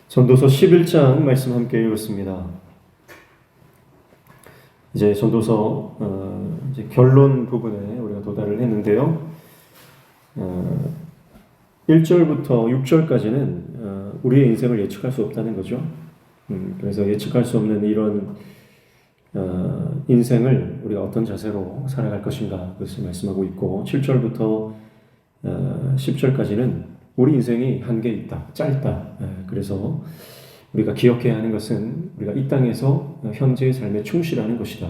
전도서 11장 말씀 함께 읽었습니다. 이제 전도서 이제 결론 부분에 우리가 도달을 했는데요. 1절부터 6절까지는 우리의 인생을 예측할 수 없다는 거죠. 그래서 예측할 수 없는 이런 인생을 우리가 어떤 자세로 살아갈 것인가 그것을 말씀하고 있고, 7절부터 10절까지는 우리 인생이 한계 있다, 짧다. 그래서 우리가 기억해야 하는 것은 우리가 이 땅에서 현재의 삶에 충실하는 것이다.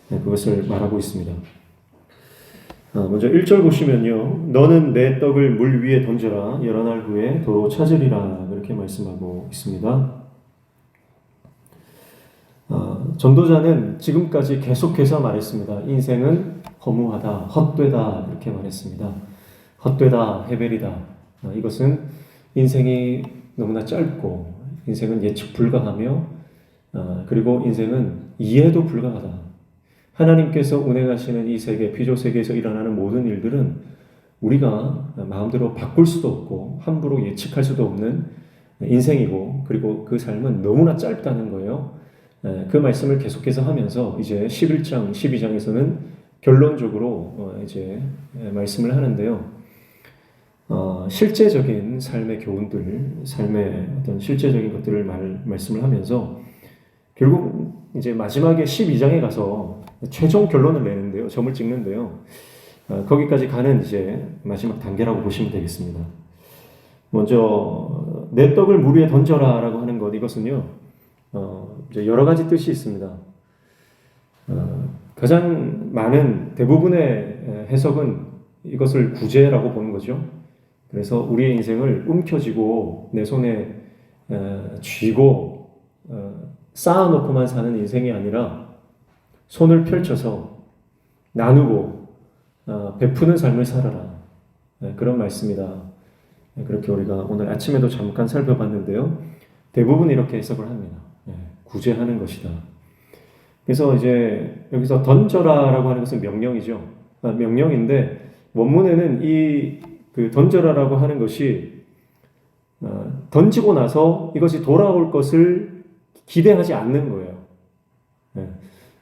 그것을 말하고 있습니다. 먼저 1절 보시면요. 너는 내 떡을 물 위에 던져라. 여러 날 후에 도로 찾으리라. 그렇게 말씀하고 있습니다. 전도자는 지금까지 계속해서 말했습니다. 인생은 허무하다, 헛되다 이렇게 말했습니다. 헛되다, 헤벨이다. 이것은 인생이 너무나 짧고 인생은 예측 불가하며 그리고 인생은 이해도 불가하다. 하나님께서 운행하시는 이 세계, 피조 세계에서 일어나는 모든 일들은 우리가 마음대로 바꿀 수도 없고 함부로 예측할 수도 없는 인생이고, 그리고 그 삶은 너무나 짧다는 거예요. 그 말씀을 계속해서 하면서 이제 11장, 12장에서는 결론적으로 이제 말씀을 하는데요. 실제적인 삶의 교훈들, 삶의 어떤 실제적인 것들을 말씀을 하면서 결국 이제 마지막에 12장에 가서 최종 결론을 내는데요. 점을 찍는데요. 거기까지 가는 이제 마지막 단계라고 보시면 되겠습니다. 먼저 내 떡을 물 위에 던져라 라고 하는 것, 이것은요 이제 여러 가지 뜻이 있습니다. 가장 많은 대부분의 해석은 이것을 구제라고 보는 거죠. 그래서 우리의 인생을 움켜쥐고 내 손에 쥐고 쌓아놓고만 사는 인생이 아니라 손을 펼쳐서 나누고 베푸는 삶을 살아라. 그런 말씀이다. 그렇게 우리가 오늘 아침에도 잠깐 살펴봤는데요. 대부분 이렇게 해석을 합니다. 구제하는 것이다. 그래서 이제 여기서 던져라라고 하는 것은 명령이죠. 명령인데 원문에는 그 던져라라고 하는 것이 던지고 나서 이것이 돌아올 것을 기대하지 않는 거예요.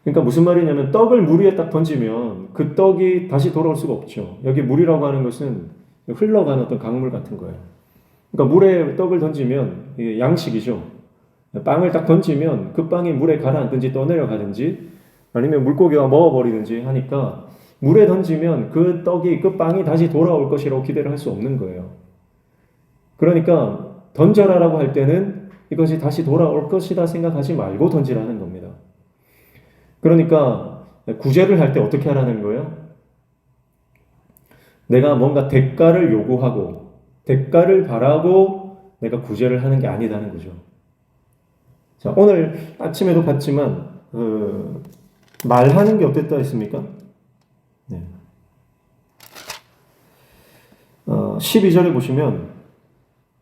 그러니까 무슨 말이냐면 떡을 물 위에 딱 던지면 그 떡이 다시 돌아올 수가 없죠. 여기 물이라고 하는 것은 흘러가는 어떤 강물 같은 거예요. 그러니까 물에 떡을 던지면 이게 양식이죠. 빵을 딱 던지면 그 빵이 물에 가라앉든지 떠내려가든지 아니면 물고기가 먹어버리든지 하니까 물에 던지면 그 떡이, 그 빵이 다시 돌아올 것이라고 기대를 할 수 없는 거예요. 그러니까 던져라라고 할 때는 이것이 다시 돌아올 것이다 생각하지 말고 던지라는 겁니다. 그러니까 구제를 할 때 어떻게 하라는 거예요? 내가 뭔가 대가를 요구하고 대가를 바라고 내가 구제를 하는 게 아니다는 거죠. 자, 오늘 아침에도 봤지만 말하는 게 어땠다 했습니까? 12절에 보시면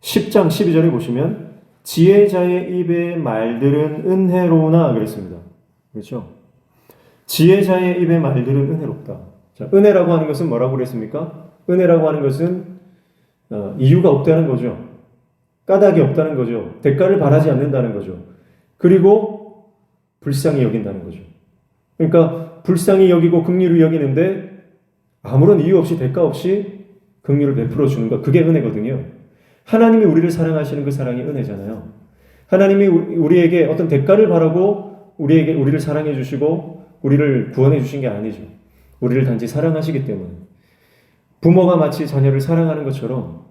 10장 12절에 보시면 지혜자의 입의 말들은 은혜로우나 그랬습니다. 그렇죠? 지혜자의 입의 말들은 은혜롭다. 자, 은혜라고 하는 것은 뭐라고 그랬습니까? 은혜라고 하는 것은 이유가 없다는 거죠. 까닭이 없다는 거죠. 대가를 바라지 않는다는 거죠. 그리고 불쌍히 여긴다는 거죠. 그러니까 불쌍히 여기고 긍휼히 여기는데 아무런 이유 없이 대가 없이 긍휼을 베풀어 주는 것, 그게 은혜거든요. 하나님이 우리를 사랑하시는 그 사랑이 은혜잖아요. 하나님이 우리에게 어떤 대가를 바라고 우리를 사랑해 주시고 우리를 구원해 주신 게 아니죠. 우리를 단지 사랑하시기 때문에 부모가 마치 자녀를 사랑하는 것처럼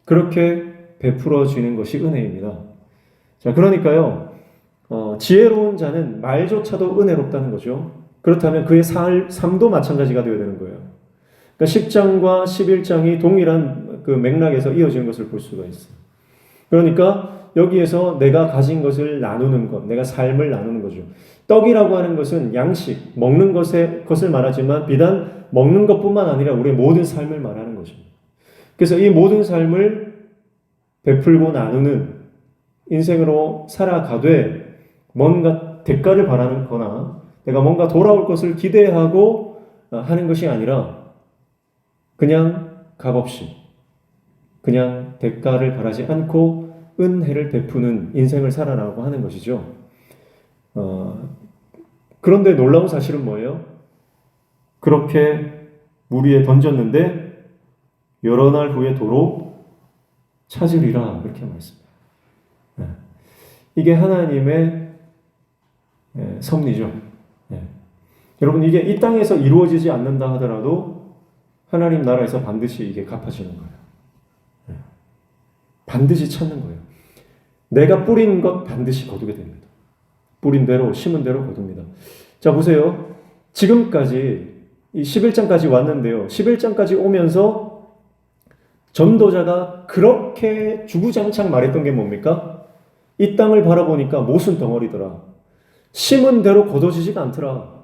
그렇게 베풀어 주는 것이 은혜입니다. 자, 그러니까요. 지혜로운 자는 말조차도 은혜롭다는 거죠. 그렇다면 그의 삶도 마찬가지가 되어야 되는 거예요. 그러니까 10장과 11장이 동일한 그 맥락에서 이어지는 것을 볼 수가 있어요. 그러니까 여기에서 내가 가진 것을 나누는 것, 내가 삶을 나누는 거죠. 떡이라고 하는 것은 양식, 먹는 것을 말하지만 비단 먹는 것뿐만 아니라 우리의 모든 삶을 말하는 거죠. 그래서 이 모든 삶을 베풀고 나누는 인생으로 살아가되 뭔가 대가를 바라는 거나 내가 뭔가 돌아올 것을 기대하고 하는 것이 아니라 그냥 값없이 그냥 대가를 바라지 않고 은혜를 베푸는 인생을 살아라고 하는 것이죠. 그런데 놀라운 사실은 뭐예요? 그렇게 물 위에 던졌는데 여러 날 후에 도로 찾으리라 그렇게 말했습니다. 이게 하나님의 섭리죠. 여러분 이게 이 땅에서 이루어지지 않는다 하더라도 하나님 나라에서 반드시 이게 갚아지는 거예요. 반드시 찾는 거예요. 내가 뿌린 것 반드시 거두게 됩니다. 뿌린 대로 심은 대로 거둡니다. 자 보세요. 지금까지 이 11장까지 왔는데요. 11장까지 오면서 전도자가 그렇게 주구장창 말했던 게 뭡니까? 이 땅을 바라보니까 모순 덩어리더라. 심은 대로 거둬지지가 않더라.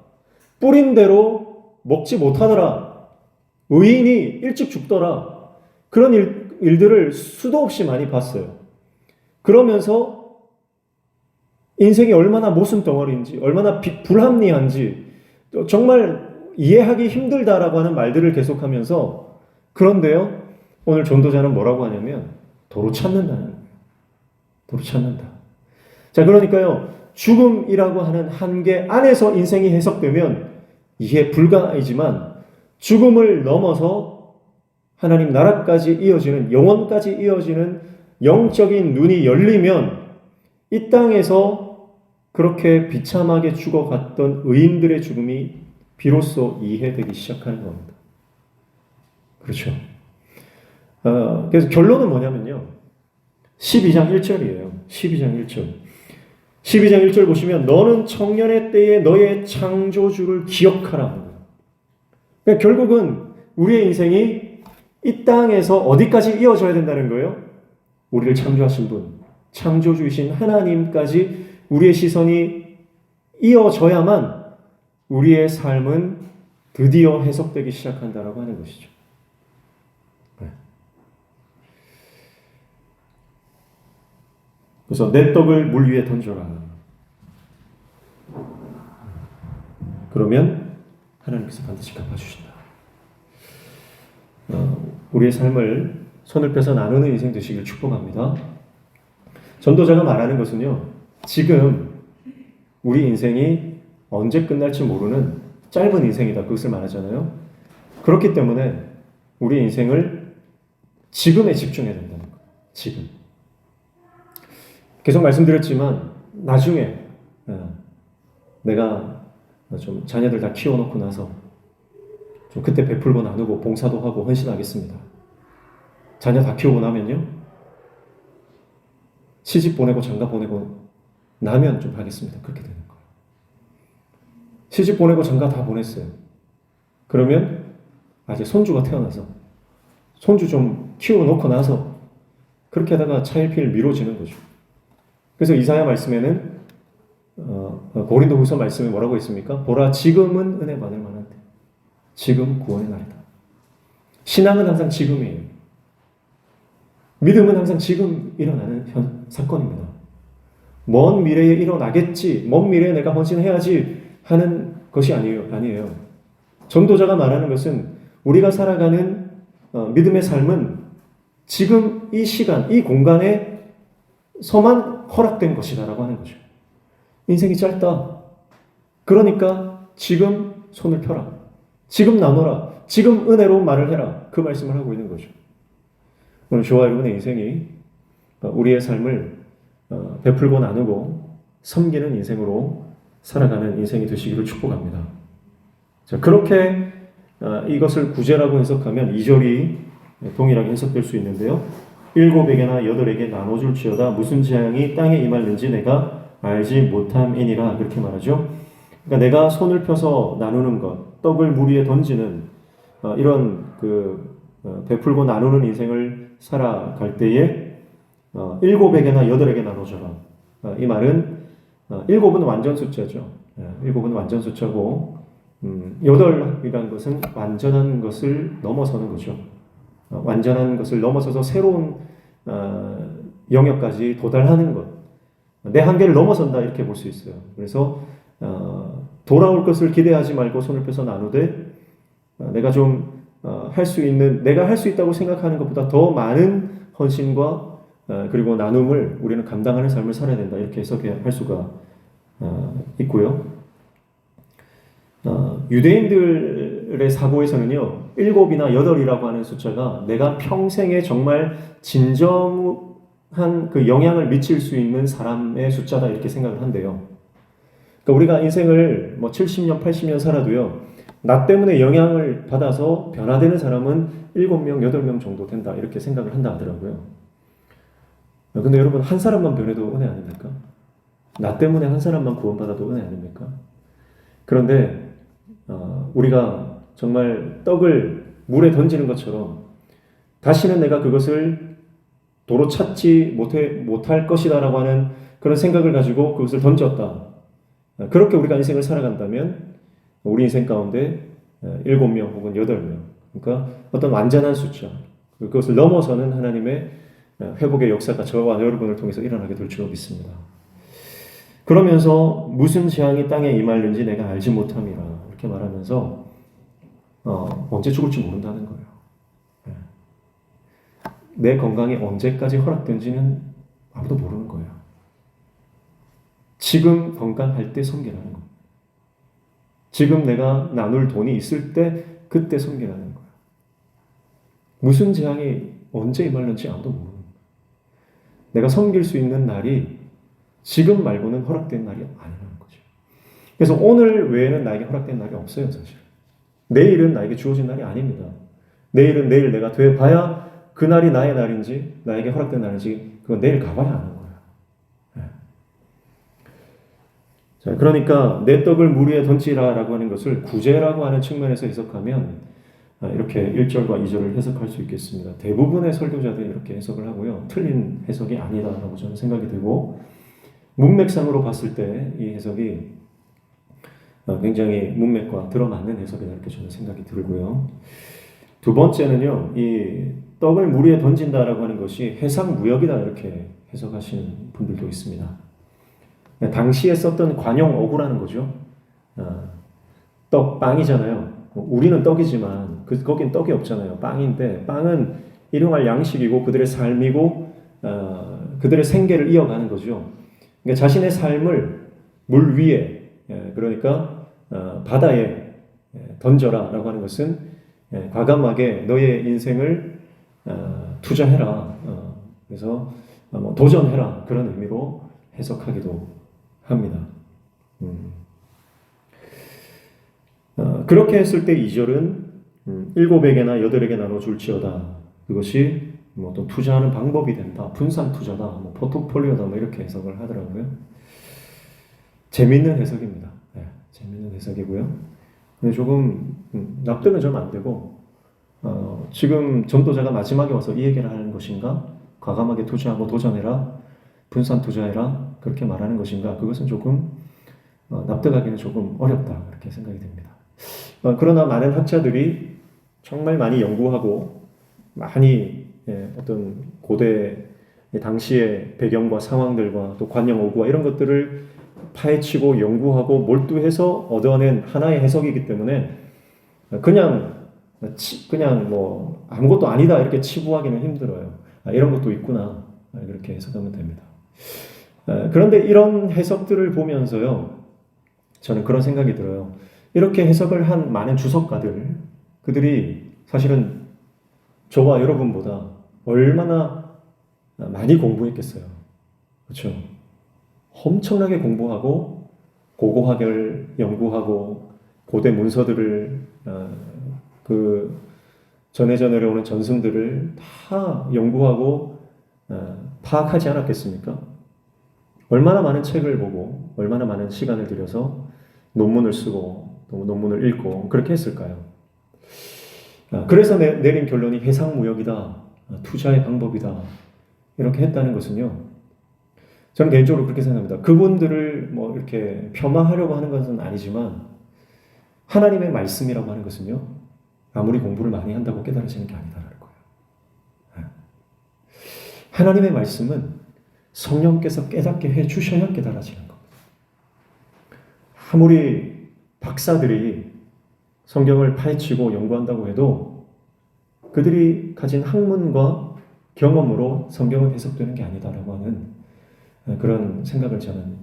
뿌린 대로 먹지 못하더라. 의인이 일찍 죽더라. 그런 일들을 수도 없이 많이 봤어요. 그러면서 인생이 얼마나 모순 덩어리인지, 얼마나 불합리한지, 정말 이해하기 힘들다라고 하는 말들을 계속하면서, 그런데요, 오늘 전도자는 뭐라고 하냐면 도로 찾는다는 거예요. 도로 찾는다. 자, 그러니까요, 죽음이라고 하는 한계 안에서 인생이 해석되면 이해 불가이지만 죽음을 넘어서 하나님 나라까지 이어지는, 영원까지 이어지는 영적인 눈이 열리면 이 땅에서 그렇게 비참하게 죽어갔던 의인들의 죽음이 비로소 이해되기 시작하는 겁니다. 그렇죠. 그래서 결론은 뭐냐면요. 12장 1절이에요. 12장 1절. 12장 1절 보시면 너는 청년의 때에 너의 창조주를 기억하라. 그러니까 결국은 우리의 인생이 이 땅에서 어디까지 이어져야 된다는 거예요? 우리를 창조하신 분, 창조주이신 하나님까지 우리의 시선이 이어져야만 우리의 삶은 드디어 해석되기 시작한다라고 하는 것이죠. 그래서 내 떡을 물 위에 던져라. 그러면 하나님께서 반드시 갚아주신다. 우리의 삶을 손을 펴서 나누는 인생 되시길 축복합니다. 전도자가 말하는 것은요, 지금 우리 인생이 언제 끝날지 모르는 짧은 인생이다. 그것을 말하잖아요. 그렇기 때문에 우리 인생을 지금에 집중해야 된다는 거예요. 지금. 계속 말씀드렸지만 나중에 내가 좀 자녀들 다 키워놓고 나서 좀 그때 베풀고 나누고 봉사도 하고 헌신하겠습니다. 자녀 다 키우고 나면요. 시집 보내고 장가 보내고 나면 좀 하겠습니다. 그렇게 되는 거예요. 시집 보내고 장가 다 보냈어요. 그러면 이제 손주가 태어나서 손주 좀 키워놓고 나서 그렇게 하다가 차일피일 미뤄지는 거죠. 그래서 이사야 말씀에는 고린도후서 말씀에 뭐라고 있습니까? 보라 지금은 은혜 받을 만한데 지금 구원의 날이다. 신앙은 항상 지금이에요. 믿음은 항상 지금 일어나는 사건입니다. 먼 미래에 일어나겠지, 먼 미래에 내가 헌신해야지 하는 것이 아니에요. 전도자가 말하는 것은 우리가 살아가는 믿음의 삶은 지금 이 시간, 이 공간에서만 허락된 것이다라고 하는 거죠. 인생이 짧다. 그러니까 지금 손을 펴라. 지금 나눠라. 지금 은혜로 말을 해라. 그 말씀을 하고 있는 거죠. 오늘 저와 여러분의 인생이 우리의 삶을 베풀고 나누고 섬기는 인생으로 살아가는 인생이 되시기를 축복합니다. 자, 그렇게 이것을 구제라고 해석하면 2절이 동일하게 해석될 수 있는데요. 7에게나 8에게 나눠줄지어다 무슨 재앙이 땅에 임할는지 내가 알지 못함이니라 그렇게 말하죠. 그러니까 내가 손을 펴서 나누는 것, 떡을 물 위에 던지는 이런 베풀고 나누는 인생을 살아갈 때에 7에게나 8에게 나눠줘라. 이 말은 7은 완전 숫자죠. 7은 완전 숫자고 8이라는 것은 완전한 것을 넘어서는 거죠. 완전한 것을 넘어서서 새로운 영역까지 도달하는 것. 내 한계를 넘어선다 이렇게 볼 수 있어요. 그래서 돌아올 것을 기대하지 말고 손을 펴서 나누되 내가 좀 할 수 있는, 내가 할 수 있다고 생각하는 것보다 더 많은 헌신과 그리고 나눔을 우리는 감당하는 삶을 살아야 된다. 이렇게 해석할 수가 있고요. 유대인들의 사고에서는요, 7이나 8이라고 하는 숫자가 내가 평생에 정말 진정한 그 영향을 미칠 수 있는 사람의 숫자다 이렇게 생각을 한대요. 그러니까 우리가 인생을 뭐 70년, 80년 살아도요, 나 때문에 영향을 받아서 변화되는 사람은 7명, 8명 정도 된다 이렇게 생각을 한다 하더라고요. 근데 여러분, 한 사람만 변해도 은혜 아닙니까? 나 때문에 한 사람만 구원받아도 은혜 아닙니까? 그런데 우리가 정말 떡을 물에 던지는 것처럼 다시는 내가 그것을 도로 찾지 못할 것이다라고 하는 그런 생각을 가지고 그것을 던졌다. 그렇게 우리가 인생을 살아간다면 우리 인생 가운데 7명 혹은 8명, 그러니까 어떤 완전한 숫자, 그것을 넘어서는 하나님의 회복의 역사가 저와 여러분을 통해서 일어나게 될 줄 믿습니다. 그러면서 무슨 재앙이 땅에 임하는지 내가 알지 못함이라 이렇게 말하면서 언제 죽을지 모른다는 거예요. 내 건강이 언제까지 허락된지는 아무도 모르는 거예요. 지금 건강할 때 섬기라는 거예요. 지금 내가 나눌 돈이 있을 때 그때 섬기라는 거예요. 무슨 재앙이 언제 임하는지 아무도 모르는 거예요. 내가 섬길 수 있는 날이 지금 말고는 허락된 날이 아니라는 거죠. 그래서 오늘 외에는 나에게 허락된 날이 없어요, 사실. 내일은 나에게 주어진 날이 아닙니다. 내일은 내일 내가 돼봐야 그 날이 나의 날인지 나에게 허락된 날인지 그건 내일 가봐야 아는 거예요. 자, 그러니까 내 떡을 물 위에 던지라라고 하는 것을 구제라고 하는 측면에서 해석하면 이렇게 1절과 2절을 해석할 수 있겠습니다. 대부분의 설교자들이 이렇게 해석을 하고요. 틀린 해석이 아니다라고 저는 생각이 들고, 문맥상으로 봤을 때 이 해석이 굉장히 문맥과 들어맞는 해석이다 이렇게 저는 생각이 들고요. 두 번째는요, 이 떡을 물 위에 던진다라고 하는 것이 해상무역이다 이렇게 해석하시는 분들도 있습니다. 당시에 썼던 관용 어구라는 거죠. 떡, 빵이잖아요. 우리는 떡이지만 거긴 떡이 없잖아요. 빵인데 빵은 일용할 양식이고 그들의 삶이고 그들의 생계를 이어가는 거죠. 그러니까 자신의 삶을 물 위에, 그러니까 바다에 던져라라고 하는 것은 과감하게 너의 인생을 투자해라. 그래서 도전해라 그런 의미로 해석하기도 합니다. 그렇게 했을 때 2절은 7에게나 8에게 나눠 줄지어다. 그것이 또 투자하는 방법이 된다. 분산 투자다. 포트폴리오다. 이렇게 해석을 하더라고요. 재밌는 해석입니다. 네, 재밌는 해석이고요. 근데 조금 납득은 좀 안 되고, 지금 전도자가 마지막에 와서 이 얘기를 하는 것인가? 과감하게 투자하고 도전해라. 분산 투자해라. 그렇게 말하는 것인가? 그것은 조금 납득하기는 조금 어렵다. 그렇게 생각이 됩니다. 그러나 많은 학자들이 정말 많이 연구하고 많이 어떤 고대 당시의 배경과 상황들과 또 관용 어구와 이런 것들을 파헤치고 연구하고 몰두해서 얻어낸 하나의 해석이기 때문에 그냥 뭐 아무것도 아니다 이렇게 치부하기는 힘들어요. 이런 것도 있구나 이렇게 해석하면 됩니다. 그런데 이런 해석들을 보면서요, 저는 그런 생각이 들어요. 이렇게 해석을 한 많은 주석가들, 그들이 사실은 저와 여러분보다 얼마나 많이 공부했겠어요. 그렇죠? 엄청나게 공부하고 고고학을 연구하고 고대 문서들을 그 전해져 내려오는 전승들을 다 연구하고 파악하지 않았겠습니까? 얼마나 많은 책을 보고 얼마나 많은 시간을 들여서 논문을 쓰고 또 논문을 읽고 그렇게 했을까요? 그래서 내린 결론이 해상무역이다, 투자의 방법이다 이렇게 했다는 것은요, 저는 개인적으로 그렇게 생각합니다. 그분들을 뭐 이렇게 폄하하려고 하는 것은 아니지만 하나님의 말씀이라고 하는 것은요, 아무리 공부를 많이 한다고 깨달아지는 게 아니다라는 거예요. 하나님의 말씀은 성령께서 깨닫게 해주셔야 깨달아지는 겁니다. 아무리 박사들이 성경을 파헤치고 연구한다고 해도 그들이 가진 학문과 경험으로 성경은 해석되는 게 아니다라고 하는 그런 생각을 저는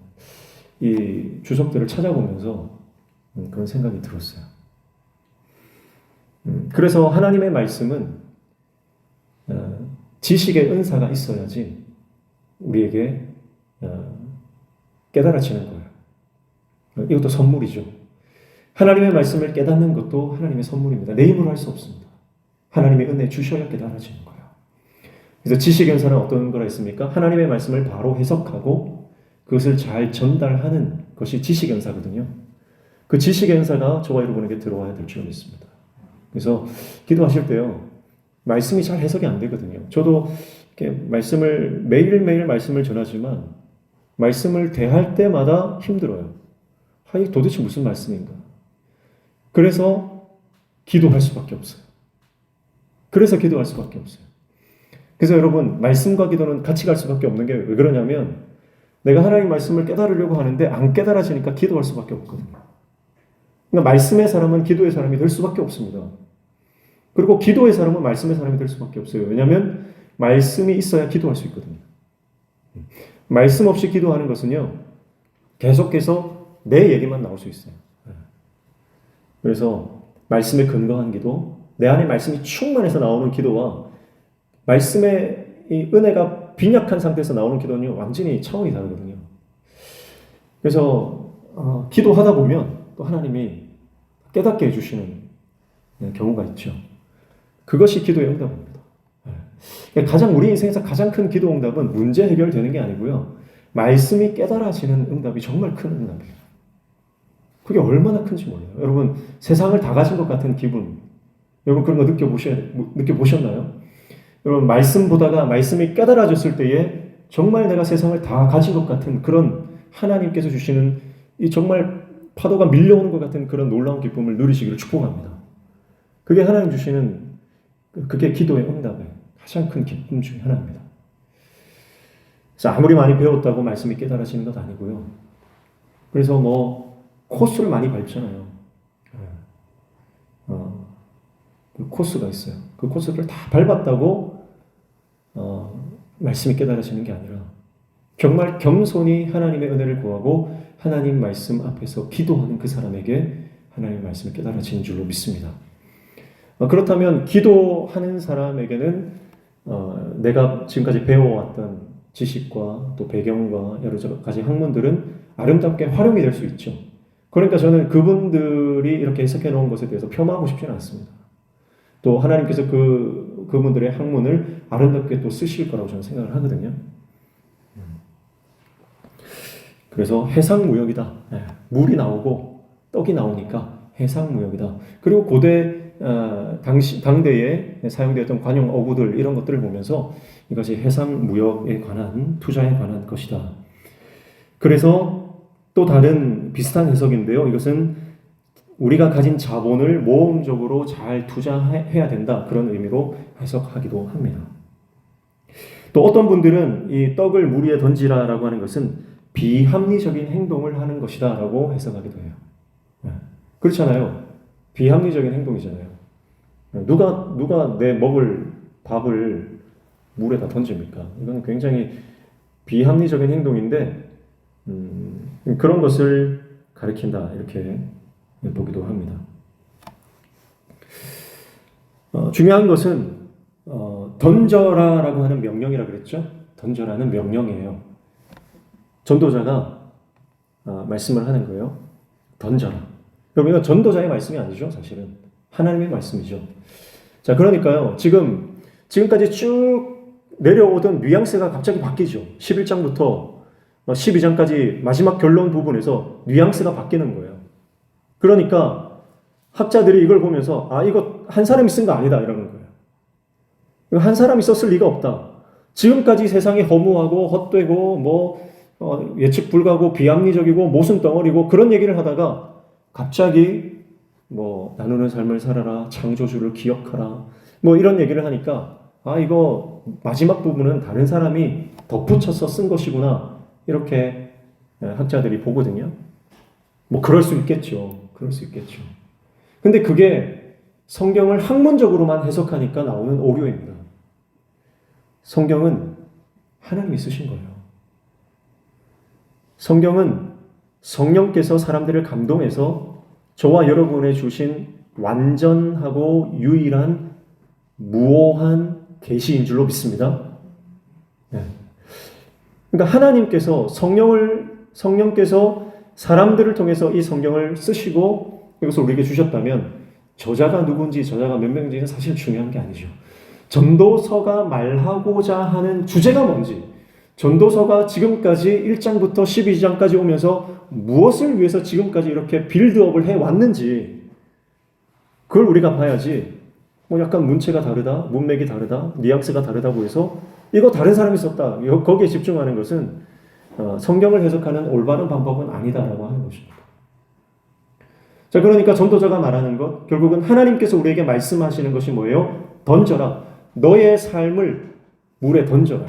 이 주석들을 찾아보면서 그런 생각이 들었어요. 그래서 하나님의 말씀은 지식의 은사가 있어야지 우리에게 깨달아지는 거예요. 이것도 선물이죠. 하나님의 말씀을 깨닫는 것도 하나님의 선물입니다. 내 힘으로 할 수 없습니다. 하나님의 은혜 주셔야 깨달아지는 거예요. 그래서 지식의 은사는 어떤 거라 했습니까? 하나님의 말씀을 바로 해석하고 그것을 잘 전달하는 것이 지식의 은사거든요. 그 지식의 은사가 저와 여러분에게 들어와야 될 줄 믿습니다. 그래서 기도하실 때요, 말씀이 잘 해석이 안 되거든요. 저도 이렇게 매일매일 말씀을 전하지만 말씀을 대할 때마다 힘들어요. 이게 도대체 무슨 말씀인가? 그래서 기도할 수밖에 없어요. 그래서 여러분, 말씀과 기도는 같이 갈 수밖에 없는 게 왜 그러냐면 내가 하나님의 말씀을 깨달으려고 하는데 안 깨달아지니까 기도할 수밖에 없거든요. 그러니까 말씀의 사람은 기도의 사람이 될 수밖에 없습니다. 그리고 기도의 사람은 말씀의 사람이 될 수밖에 없어요. 왜냐하면 말씀이 있어야 기도할 수 있거든요. 말씀 없이 기도하는 것은요, 계속해서 내 얘기만 나올 수 있어요. 그래서 말씀에 근거한 기도, 내 안에 말씀이 충만해서 나오는 기도와 말씀의 이 은혜가 빈약한 상태에서 나오는 기도는요, 완전히 차원이 다르거든요. 그래서 기도하다 보면 또 하나님이 깨닫게 해주시는 경우가 있죠. 그것이 기도의 응답입니다. 우리 인생에서 가장 큰 기도 응답은 문제 해결되는 게 아니고요, 말씀이 깨달아지는 응답이 정말 큰 응답이에요. 그게 얼마나 큰지 몰라요. 여러분, 세상을 다 가진 것 같은 기분, 여러분 그런 거 느껴보셨나요? 여러분, 말씀 보다가 말씀이 깨달아졌을 때에 정말 내가 세상을 다 가진 것 같은 그런 하나님께서 주시는 이 정말 파도가 밀려오는 것 같은 그런 놀라운 기쁨을 누리시기를 축복합니다. 그게 하나님 주시는, 그게 기도의 응답의 가장 큰 기쁨 중에 하나입니다. 그래서 아무리 많이 배웠다고 말씀이 깨달아지는 것 아니고요. 그래서 코스를 많이 밟잖아요. 그 코스가 있어요. 그 코스를 다 밟았다고 말씀이 깨달아지는 게 아니라 정말 겸손히 하나님의 은혜를 구하고 하나님 말씀 앞에서 기도하는 그 사람에게 하나님의 말씀이 깨달아지는 줄로 믿습니다. 그렇다면 기도하는 사람에게는 내가 지금까지 배워왔던 지식과 또 배경과 여러 가지 학문들은 아름답게 활용이 될 수 있죠. 그러니까 저는 그분들이 이렇게 해석해 놓은 것에 대해서 폄하하고 싶지는 않습니다. 또 하나님께서 그분들의 학문을 아름답게 또 쓰실 거라고 저는 생각을 하거든요. 그래서 해상무역이다. 물이 나오고 떡이 나오니까 해상무역이다. 그리고 고대 당대에 사용되었던 관용 어구들 이런 것들을 보면서 이것이 해상무역에 관한 투자에 관한 것이다. 그래서 또 다른 비슷한 해석인데요. 이것은 우리가 가진 자본을 모험적으로 잘 투자해야 된다. 그런 의미로 해석하기도 합니다. 또 어떤 분들은 이 떡을 물 위에 던지라라고 하는 것은 비합리적인 행동을 하는 것이다 라고 해석하기도 해요. 그렇잖아요. 비합리적인 행동이잖아요. 누가 내 먹을 밥을 물에다 던집니까? 이건 굉장히 비합리적인 행동인데 그런 것을 가리킨다 이렇게 보기도 합니다. 중요한 것은 던져라라고 하는 명령이라 그랬죠. 던져라는 명령이에요. 전도자가 말씀을 하는 거예요. 던져라. 그럼 이건 전도자의 말씀이 아니죠. 사실은 하나님의 말씀이죠. 자, 그러니까요. 지금까지 쭉 내려오던 뉘앙스가 갑자기 바뀌죠. 11장부터 12장까지 마지막 결론 부분에서 뉘앙스가 바뀌는 거예요. 그러니까 학자들이 이걸 보면서 이거 한 사람이 쓴 거 아니다 이러는 거예요. 이거 한 사람이 썼을 리가 없다. 지금까지 세상이 허무하고 헛되고 예측 불가하고 비합리적이고 모순 덩어리고 그런 얘기를 하다가 갑자기 나누는 삶을 살아라, 창조주를 기억하라 이런 얘기를 하니까 이거 마지막 부분은 다른 사람이 덧붙여서 쓴 것이구나 이렇게 학자들이 보거든요. 그럴 수 있겠죠. 근데 그게 성경을 학문적으로만 해석하니까 나오는 오류입니다. 성경은 하나님이 쓰신 거예요. 성경은 성령께서 사람들을 감동해서 저와 여러분에 주신 완전하고 유일한 무오한 계시인 줄로 믿습니다. 네. 그러니까 하나님께서 성령께서 사람들을 통해서 이 성경을 쓰시고 이것을 우리에게 주셨다면 저자가 누군지 저자가 몇 명인지는 사실 중요한 게 아니죠. 전도서가 말하고자 하는 주제가 뭔지, 전도서가 지금까지 1장부터 12장까지 오면서 무엇을 위해서 지금까지 이렇게 빌드업을 해왔는지 그걸 우리가 봐야지 뭐 약간 문체가 다르다, 문맥이 다르다, 뉘앙스가 다르다고 해서 이거 다른 사람이 썼다, 거기에 집중하는 것은 성경을 해석하는 올바른 방법은 아니다라고 하는 것입니다. 자, 그러니까 전도자가 말하는 것, 결국은 하나님께서 우리에게 말씀하시는 것이 뭐예요? 던져라. 너의 삶을 물에 던져라.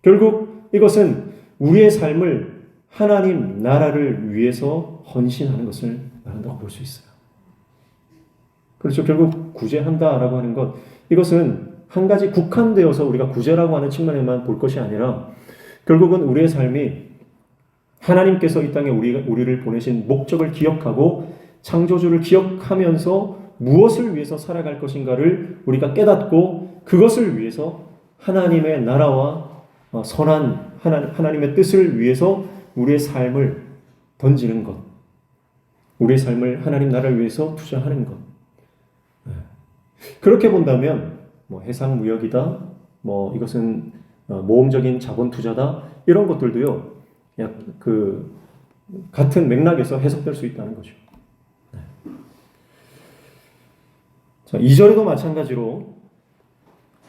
결국 이것은 우리의 삶을 하나님 나라를 위해서 헌신하는 것을 말한다고 볼 수 있어요. 그렇죠. 결국 구제한다라고 하는 것, 이것은 한 가지 국한되어서 우리가 구제라고 하는 측면에만 볼 것이 아니라 결국은 우리의 삶이 하나님께서 이 땅에 우리를 보내신 목적을 기억하고 창조주를 기억하면서 무엇을 위해서 살아갈 것인가를 우리가 깨닫고 그것을 위해서 하나님의 나라와 선한 하나님의 뜻을 위해서 우리의 삶을 던지는 것, 우리의 삶을 하나님 나라를 위해서 투자하는 것. 그렇게 본다면 뭐 해상무역이다, 뭐 이것은 모험적인 자본 투자다, 이런 것들도요, 같은 맥락에서 해석될 수 있다는 거죠. 자, 2절에도 마찬가지로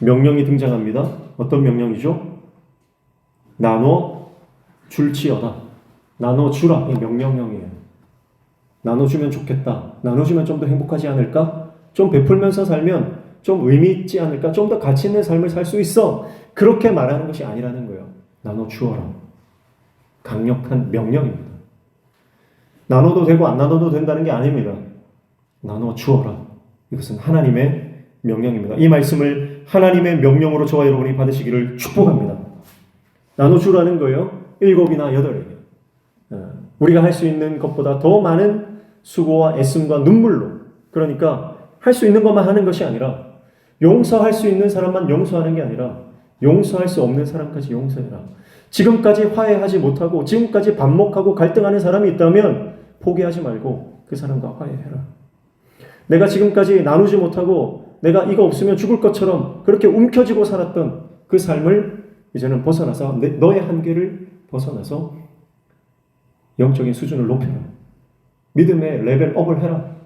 명령이 등장합니다. 어떤 명령이죠? 나눠 줄지어다. 나눠주라. 이 명령형이에요. 나눠주면 좋겠다. 나눠주면 좀 더 행복하지 않을까? 좀 베풀면서 살면 좀 의미 있지 않을까? 좀 더 가치 있는 삶을 살 수 있어. 그렇게 말하는 것이 아니라는 거예요. 나눠주어라. 강력한 명령입니다. 나눠도 되고 안 나눠도 된다는 게 아닙니다. 나눠주어라. 이것은 하나님의 명령입니다. 이 말씀을 하나님의 명령으로 저와 여러분이 받으시기를 축복합니다. 나눠주라는 거예요. 7이나 8에게. 우리가 할 수 있는 것보다 더 많은 수고와 애씀과 눈물로, 그러니까 할 수 있는 것만 하는 것이 아니라 용서할 수 있는 사람만 용서하는 게 아니라 용서할 수 없는 사람까지 용서해라. 지금까지 화해하지 못하고 지금까지 반목하고 갈등하는 사람이 있다면 포기하지 말고 그 사람과 화해해라. 내가 지금까지 나누지 못하고 내가 이거 없으면 죽을 것처럼 그렇게 움켜쥐고 살았던 그 삶을 이제는 벗어나서 너의 한계를 벗어나서 영적인 수준을 높여라. 믿음의 레벨업을 해라.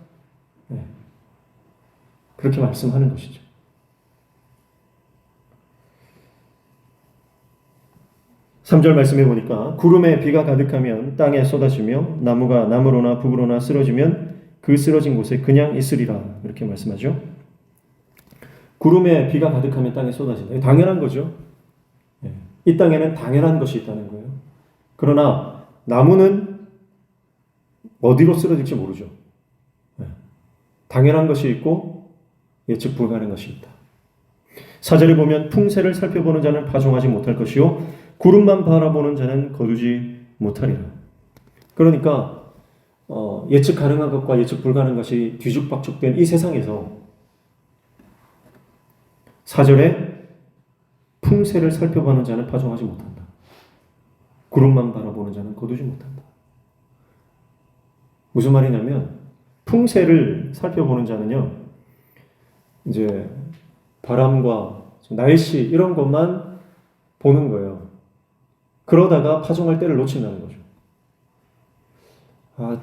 네. 그렇게 말씀하는 것이죠. 3절 말씀해 보니까 구름에 비가 가득하면 땅에 쏟아지며 나무가 나무로나 북으로나 쓰러지면 그 쓰러진 곳에 그냥 있으리라. 이렇게 말씀하죠. 구름에 비가 가득하면 땅에 쏟아진다. 당연한 거죠. 이 땅에는 당연한 것이 있다는 거예요. 그러나 나무는 어디로 쓰러질지 모르죠. 당연한 것이 있고 예측 불가능한 것이 있다. 4절에 보면 풍세를 살펴보는 자는 파종하지 못할 것이요 구름만 바라보는 자는 거두지 못하리라. 그러니까 예측 가능한 것과 예측 불가능한 것이 뒤죽박죽된 이 세상에서 4절에 풍세를 살펴보는 자는 파종하지 못한다. 구름만 바라보는 자는 거두지 못한다. 무슨 말이냐면 풍세를 살펴보는 자는요, 이제 바람과 날씨 이런 것만 보는 거예요. 그러다가 파종할 때를 놓친다는 거죠.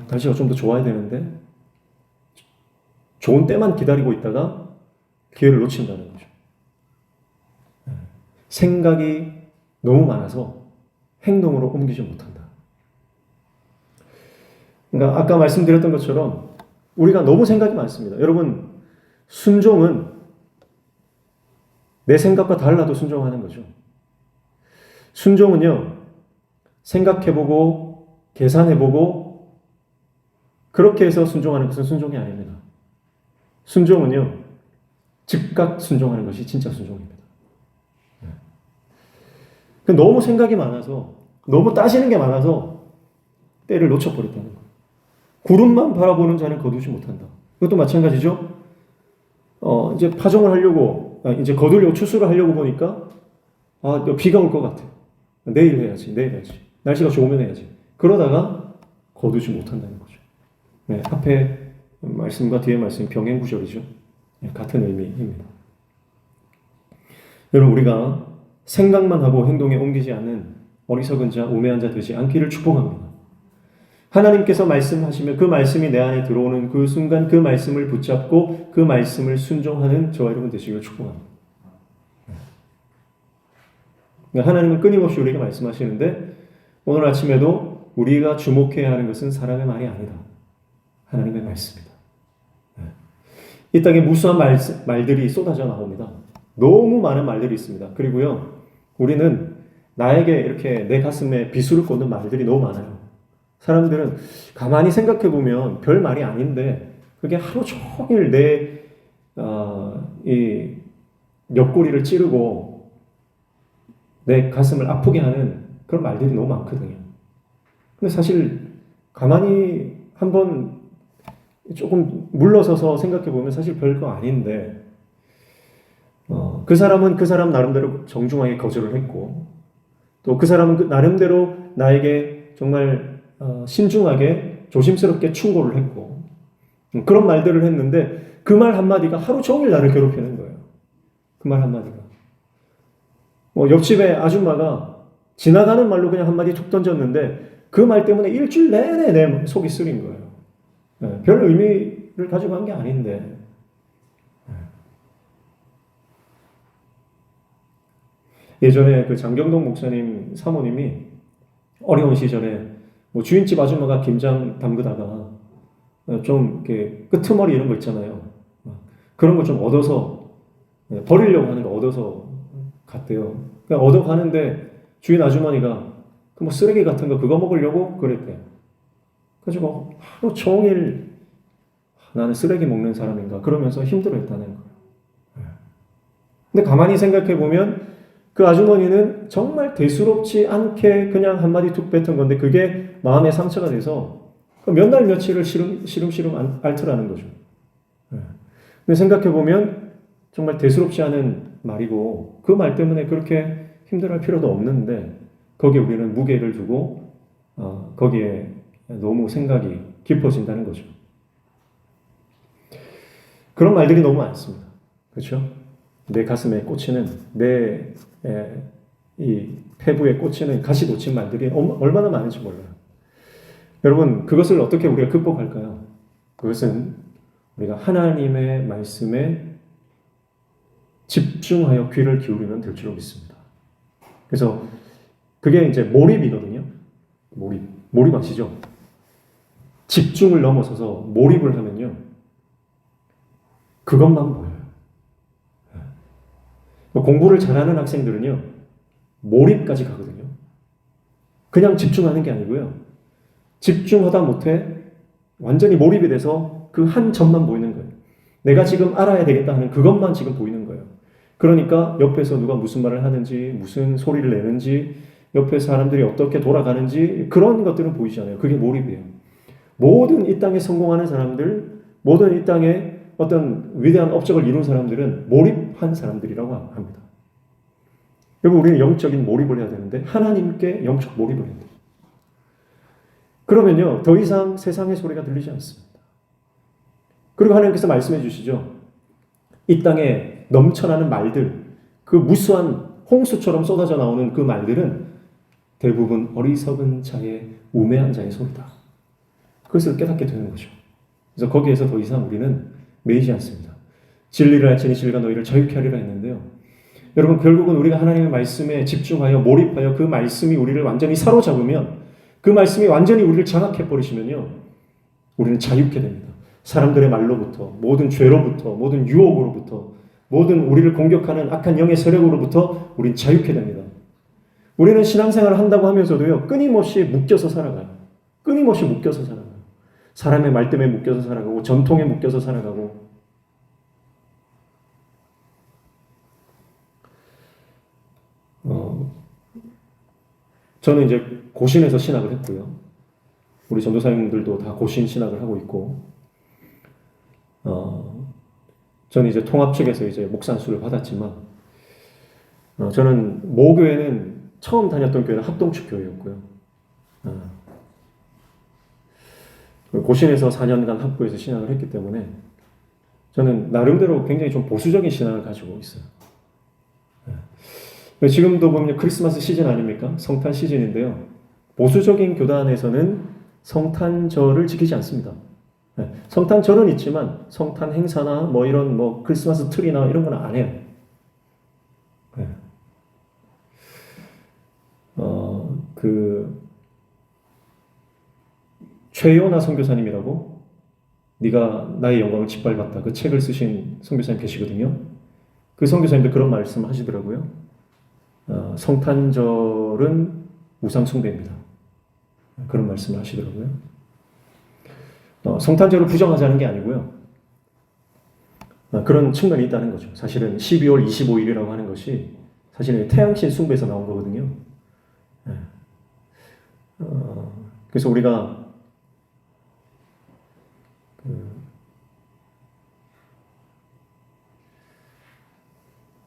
날씨가 좀 더 좋아야 되는데 좋은 때만 기다리고 있다가 기회를 놓친다는 거죠. 생각이 너무 많아서 행동으로 옮기지 못한다. 그러니까 아까 말씀드렸던 것처럼 우리가 너무 생각이 많습니다. 여러분, 순종은 내 생각과 달라도 순종하는 거죠. 순종은요, 생각해보고 계산해보고 그렇게 해서 순종하는 것은 순종이 아닙니다. 순종은요, 즉각 순종하는 것이 진짜 순종입니다. 너무 생각이 많아서, 너무 따지는 게 많아서 때를 놓쳐버렸다는 거예요. 구름만 바라보는 자는 거두지 못한다. 이것도 마찬가지죠. 이제 파종을 하려고, 이제 거두려고 추수를 하려고 보니까, 비가 올 것 같아. 내일 해야지. 날씨가 좋으면 해야지. 그러다가 거두지 못한다는 거죠. 네, 앞에 말씀과 뒤에 말씀이 병행구절이죠. 네, 같은 의미입니다. 여러분, 우리가 생각만 하고 행동에 옮기지 않는 어리석은 자, 우매한 자 되지 않기를 축복합니다. 하나님께서 말씀하시면 그 말씀이 내 안에 들어오는 그 순간 그 말씀을 붙잡고 그 말씀을 순종하는 저와 여러분 되시기를 축복합니다. 하나님은 끊임없이 우리에게 말씀하시는데 오늘 아침에도 우리가 주목해야 하는 것은 사람의 말이 아니다. 하나님의 말씀이다. 이 땅에 무수한 말들이 쏟아져 나옵니다. 너무 많은 말들이 있습니다. 그리고요, 우리는 나에게 이렇게 내 가슴에 비수를 꽂는 말들이 너무 많아요. 사람들은 가만히 생각해 보면 별 말이 아닌데 그게 하루 종일 이 옆구리를 찌르고 내 가슴을 아프게 하는 그런 말들이 너무 많거든요. 근데 사실 가만히 한번 조금 물러서서 생각해 보면 사실 별거 아닌데 그 사람은 그 사람 나름대로 정중하게 거절을 했고 또 그 사람은 나름대로 나에게 정말 신중하게 조심스럽게 충고를 했고 그런 말들을 했는데 그 말 한마디가 하루 종일 나를 괴롭히는 거예요. 그 말 한마디가. 옆집에 아줌마가 지나가는 말로 그냥 한마디 툭 던졌는데 그 말 때문에 일주일 내내 내 속이 쓰린 거예요. 별 의미를 가지고 한 게 아닌데. 예전에 그 장경동 목사님 사모님이 어려운 시절에 주인집 아줌마가 김장 담그다가 좀 이렇게 끄트머리 이런 거 있잖아요. 그런 거 좀 얻어서 버리려고 하는 거 얻어서 갔대요. 그냥 얻어 가는데 주인 아주머니가 그 쓰레기 같은 거 그거 먹으려고 그랬대요. 그래가지고 하루 종일 나는 쓰레기 먹는 사람인가 그러면서 힘들어했다는 거예요. 근데 가만히 생각해 보면 그 아주머니는 정말 대수롭지 않게 그냥 한마디 툭 뱉은 건데 그게 마음에 상처가 돼서 몇 날 며칠을 시름시름 앓더라는 거죠. 근데 생각해보면 정말 대수롭지 않은 말이고 그 말 때문에 그렇게 힘들어할 필요도 없는데 거기에 우리는 무게를 두고 거기에 너무 생각이 깊어진다는 거죠. 그런 말들이 너무 많습니다. 그렇죠? 내 가슴에 꽂히는 이 폐부에 꽂히는 가시 돋친 말들이 얼마나 많은지 몰라요. 여러분, 그것을 어떻게 우리가 극복할까요? 그것은 우리가 하나님의 말씀에 집중하여 귀를 기울이면 될 줄로 믿습니다. 그래서 그게 이제 몰입이거든요. 몰입 아시죠? 집중을 넘어서서 몰입을 하면요. 그것만 보여요. 공부를 잘하는 학생들은요. 몰입까지 가거든요. 그냥 집중하는 게 아니고요. 집중하다 못해 완전히 몰입이 돼서 그 한 점만 보이는 거예요. 내가 지금 알아야 되겠다 하는 그것만 지금 보이는 거예요. 그러니까 옆에서 누가 무슨 말을 하는지, 무슨 소리를 내는지, 옆에 사람들이 어떻게 돌아가는지 그런 것들은 보이지 않아요. 그게 몰입이에요. 모든 이 땅에 성공하는 사람들, 모든 이 땅에 어떤 위대한 업적을 이룬 사람들은 몰입한 사람들이라고 합니다. 여러분, 우리는 영적인 몰입을 해야 되는데 하나님께 영적 몰입을 해야 돼요. 그러면요, 더 이상 세상의 소리가 들리지 않습니다. 그리고 하나님께서 말씀해 주시죠. 이 땅에 넘쳐나는 말들, 그 무수한 홍수처럼 쏟아져 나오는 그 말들은 대부분 어리석은 자의 우매한 자의 소리다. 그것을 깨닫게 되는 거죠. 그래서 거기에서 더 이상 우리는 매이지 않습니다. 진리를 알지니 진리가 너희를 자유케 하리라 했는데요. 여러분, 결국은 우리가 하나님의 말씀에 집중하여 몰입하여 그 말씀이 우리를 완전히 사로잡으면 그 말씀이 완전히 우리를 장악해버리시면요. 우리는 자유케 됩니다. 사람들의 말로부터, 모든 죄로부터, 모든 유혹으로부터, 모든 우리를 공격하는 악한 영의 세력으로부터 우리는 자유케 됩니다. 우리는 신앙생활을 한다고 하면서도요. 끊임없이 묶여서 살아가요. 끊임없이 묶여서 살아가요. 사람의 말 때문에 묶여서 살아가고 전통에 묶여서 살아가고 저는 이제 고신에서 신학을 했고요. 우리 전도사님들도 다 고신 신학을 하고 있고, 저는 이제 통합 측에서 이제 목산수를 받았지만, 저는 모교회는 처음 다녔던 교회는 합동축 교회였고요. 고신에서 4년간 학부에서 신학을 했기 때문에 저는 나름대로 굉장히 좀 보수적인 신앙을 가지고 있어요. 지금도 보면 크리스마스 시즌 아닙니까? 성탄 시즌인데요. 보수적인 교단에서는 성탄절을 지키지 않습니다. 성탄절은 있지만 성탄 행사나 뭐 이런 뭐 크리스마스 트리나 이런 건 안 해요. 최요나 선교사님이라고 네가 나의 영광을 짓밟았다. 그 책을 쓰신 선교사님 계시거든요. 그 선교사님도 그런 말씀 하시더라고요. 성탄절은 우상 숭배입니다. 그런 말씀을 하시더라고요. 성탄절을 부정하자는 게 아니고요. 그런 측면이 있다는 거죠. 사실은 12월 25일이라고 하는 것이 사실은 태양신 숭배에서 나온 거거든요. 그래서 우리가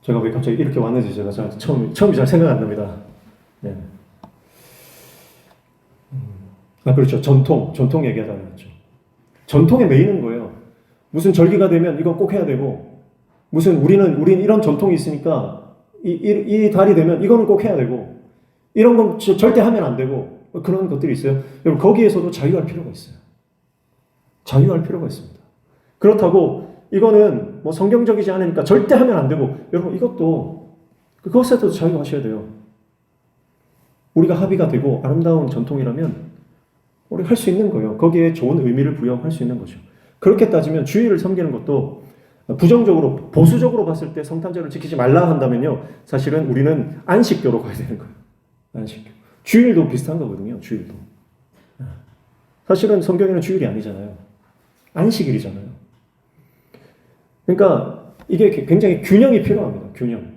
제가 왜 갑자기 이렇게 왔는지 제가 처음이 잘 생각 안 납니다. 네. 그렇죠. 전통 얘기하다 그랬죠. 전통에 매이는 거예요. 무슨 절기가 되면 이건 꼭 해야 되고, 우리는 이런 전통이 있으니까 이 달이 되면 이거는 꼭 해야 되고, 이런 건 절대 하면 안 되고, 그런 것들이 있어요. 여러분, 거기에서도 자유할 필요가 있어요. 자유할 필요가 있습니다. 그렇다고 이거는 뭐 성경적이지 않으니까 절대 하면 안 되고, 여러분 그것에도 자유하셔야 돼요. 우리가 합의가 되고 아름다운 전통이라면 우리가 할 수 있는 거예요. 거기에 좋은 의미를 부여할 수 있는 거죠. 그렇게 따지면 주일을 섬기는 것도 부정적으로 보수적으로 봤을 때 성탄절을 지키지 말라 한다면요, 사실은 우리는 안식교로 가야 되는 거예요. 안식교. 주일도 비슷한 거거든요. 주일도. 사실은 성경에는 주일이 아니잖아요. 안식일이잖아요. 그러니까 이게 굉장히 균형이 필요합니다. 균형.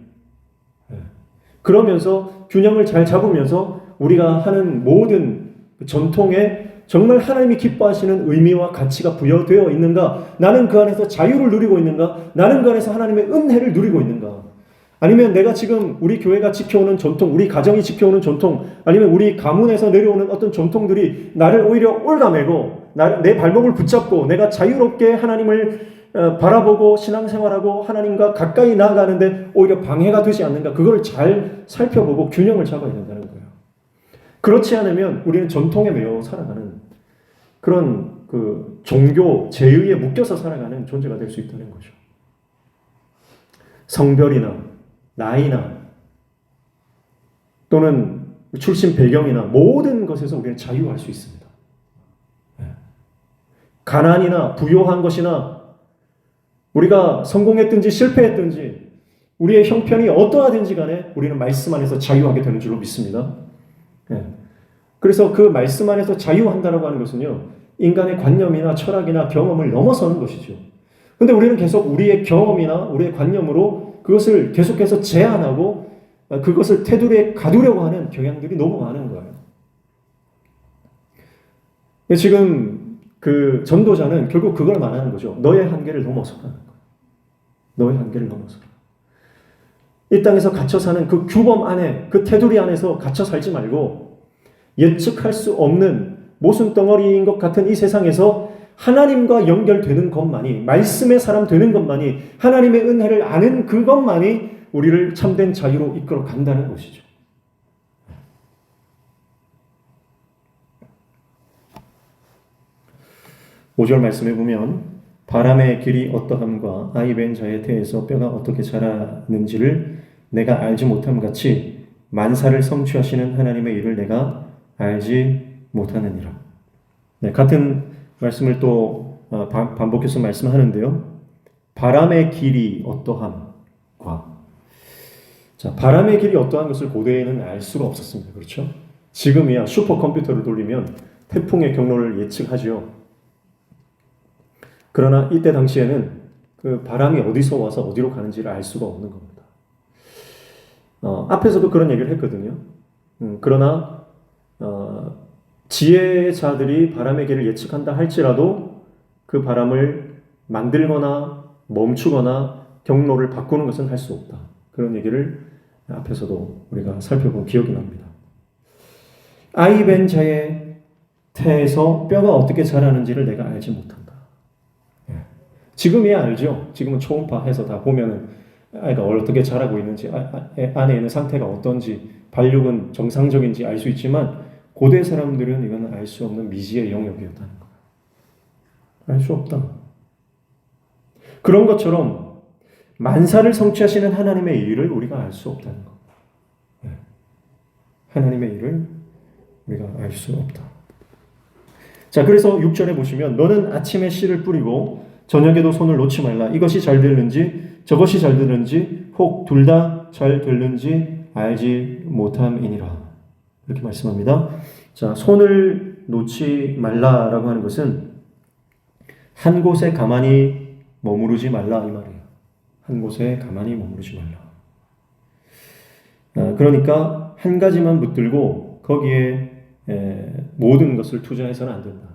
그러면서 균형을 잘 잡으면서 우리가 하는 모든 전통에 정말 하나님이 기뻐하시는 의미와 가치가 부여되어 있는가? 나는 그 안에서 자유를 누리고 있는가? 나는 그 안에서 하나님의 은혜를 누리고 있는가? 아니면 내가 지금 우리 교회가 지켜오는 전통, 우리 가정이 지켜오는 전통, 아니면 우리 가문에서 내려오는 어떤 전통들이 나를 오히려 올가매고 내 발목을 붙잡고 내가 자유롭게 하나님을 바라보고 신앙생활하고 하나님과 가까이 나아가는데 오히려 방해가 되지 않는가? 그걸 잘 살펴보고 균형을 잡아야 된다는 거예요. 그렇지 않으면 우리는 전통에 매여 살아가는 그런 그 종교 제의에 묶여서 살아가는 존재가 될 수 있다는 거죠. 성별이나 나이나 또는 출신 배경이나 모든 것에서 우리는 자유할 수 있습니다. 가난이나 부요한 것이나 우리가 성공했든지 실패했든지 우리의 형편이 어떠하든지 간에 우리는 말씀 안에서 자유하게 되는 줄로 믿습니다. 그래서 그 말씀 안에서 자유한다라고 하는 것은요, 인간의 관념이나 철학이나 경험을 넘어서는 것이죠. 근데 우리는 계속 우리의 경험이나 우리의 관념으로 그것을 계속해서 제한하고 그것을 테두리에 가두려고 하는 경향들이 너무 많은 거예요. 지금 그 전도자는 결국 그걸 말하는 거죠. 너의 한계를 넘어서라는 거예요. 너의 한계를 넘어서라. 이 땅에서 갇혀 사는 그 규범 안에, 그 테두리 안에서 갇혀 살지 말고 예측할 수 없는 모순덩어리인 것 같은 이 세상에서 하나님과 연결되는 것만이, 말씀의 사람 되는 것만이, 하나님의 은혜를 아는 그것만이 우리를 참된 자유로 이끌어 간다는 것이죠. 오절 말씀에 보면 바람의 길이 어떠함과 아이 벤 자의 태에서 뼈가 어떻게 자라는지를 내가 알지 못함 같이 만사를 성취하시는 하나님의 일을 내가 알지 못하느니라. 네, 같은 말씀을 또 반복해서 말씀하는데요. 바람의 길이 어떠함과, 자, 바람의 길이 어떠한 것을 고대에는 알 수가 없었습니다. 그렇죠? 지금이야 슈퍼컴퓨터를 돌리면 태풍의 경로를 예측하죠. 그러나 이때 당시에는 그 바람이 어디서 와서 어디로 가는지를 알 수가 없는 겁니다. 앞에서도 그런 얘기를 했거든요. 그러나 지혜자들이 바람의 길을 예측한다 할지라도 그 바람을 만들거나 멈추거나 경로를 바꾸는 것은 할 수 없다. 그런 얘기를 앞에서도 우리가 살펴본 기억이 납니다. 아이 벤 자의 태에서 뼈가 어떻게 자라는지를 내가 알지 못한다. 지금이야 알죠. 지금은 초음파해서 다 보면은 아이가 어떻게 자라고 있는지, 안에 있는 상태가 어떤지, 발육은 정상적인지 알 수 있지만 고대 사람들은 이건 알 수 없는 미지의 영역이었다는 거예요. 알 수 없다. 그런 것처럼 만사를 성취하시는 하나님의 일을 우리가 알 수 없다는 거. 하나님의 일을 우리가 알 수 없다. 자, 그래서 6절에 보시면 너는 아침에 씨를 뿌리고 저녁에도 손을 놓지 말라. 이것이 잘 되는지 저것이 잘 되는지 혹 둘 다 잘 되는지 알지 못함이니라. 이렇게 말씀합니다. 자, 손을 놓지 말라라고 하는 것은 한 곳에 가만히 머무르지 말라 이 말이에요. 한 곳에 가만히 머무르지 말라. 그러니까 한 가지만 붙들고 거기에 모든 것을 투자해서는 안 된다.